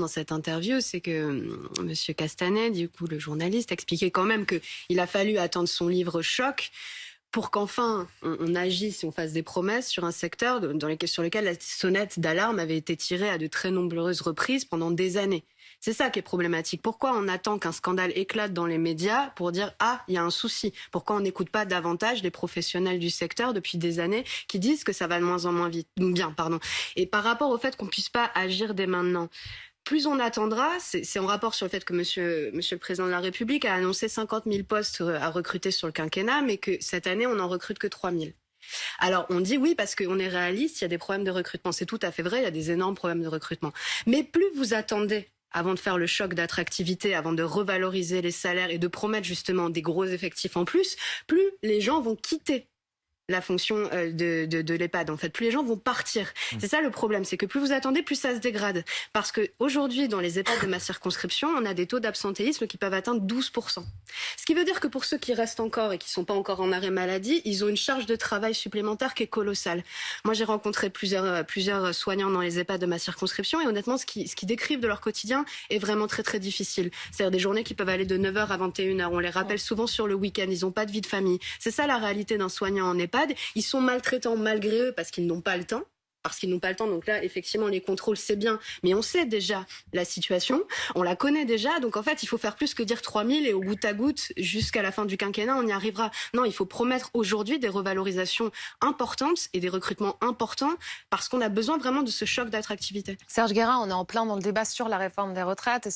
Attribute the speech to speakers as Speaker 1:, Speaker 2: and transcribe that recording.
Speaker 1: dans cette interview, c'est que Monsieur Castanet, du coup, le journaliste, expliquait quand même qu'il a fallu attendre son livre Choc pour qu'enfin on agisse et on fasse des promesses sur un secteur sur lequel la sonnette d'alarme avait été tirée à de très nombreuses reprises pendant des années. C'est ça qui est problématique. Pourquoi on attend qu'un scandale éclate dans les médias pour dire « Ah, il y a un souci ». Pourquoi on n'écoute pas davantage les professionnels du secteur depuis des années qui disent que ça va de moins en moins bien. Et par rapport au fait qu'on puisse pas agir dès maintenant, plus on attendra, c'est en rapport sur le fait que monsieur le Président de la République a annoncé 50 000 postes à recruter sur le quinquennat, mais que cette année, on n'en recrute que 3 000. Alors, on dit oui parce qu'on est réaliste, il y a des problèmes de recrutement. C'est tout à fait vrai, il y a des énormes problèmes de recrutement. Mais plus vous attendez avant de faire le choc d'attractivité, avant de revaloriser les salaires et de promettre justement des gros effectifs en plus les gens vont quitter la fonction de l'EHPAD. En fait, plus les gens vont partir. C'est ça le problème, c'est que plus vous attendez, plus ça se dégrade. Parce que aujourd'hui, dans les EHPAD de ma circonscription, on a des taux d'absentéisme qui peuvent atteindre 12%. Ce qui veut dire que pour ceux qui restent encore et qui sont pas encore en arrêt maladie, ils ont une charge de travail supplémentaire qui est colossale. Moi, j'ai rencontré plusieurs soignants dans les EHPAD de ma circonscription et honnêtement, ce qu'ils décrivent de leur quotidien est vraiment très très difficile. C'est-à-dire des journées qui peuvent aller de 9h à 21h. On les rappelle souvent sur le week-end. Ils n'ont pas de vie de famille. C'est ça la réalité d'un soignant en EHPAD. Ils sont maltraitants malgré eux parce qu'ils n'ont pas le temps. Donc là, effectivement, les contrôles, c'est bien. Mais on sait déjà la situation. On la connaît déjà. Donc, en fait, il faut faire plus que dire 3 000 et au goutte à goutte, jusqu'à la fin du quinquennat, on y arrivera. Non, il faut promettre aujourd'hui des revalorisations importantes et des recrutements importants parce qu'on a besoin vraiment de ce choc d'attractivité.
Speaker 2: Serge Guérin, on est en plein dans le débat sur la réforme des retraites.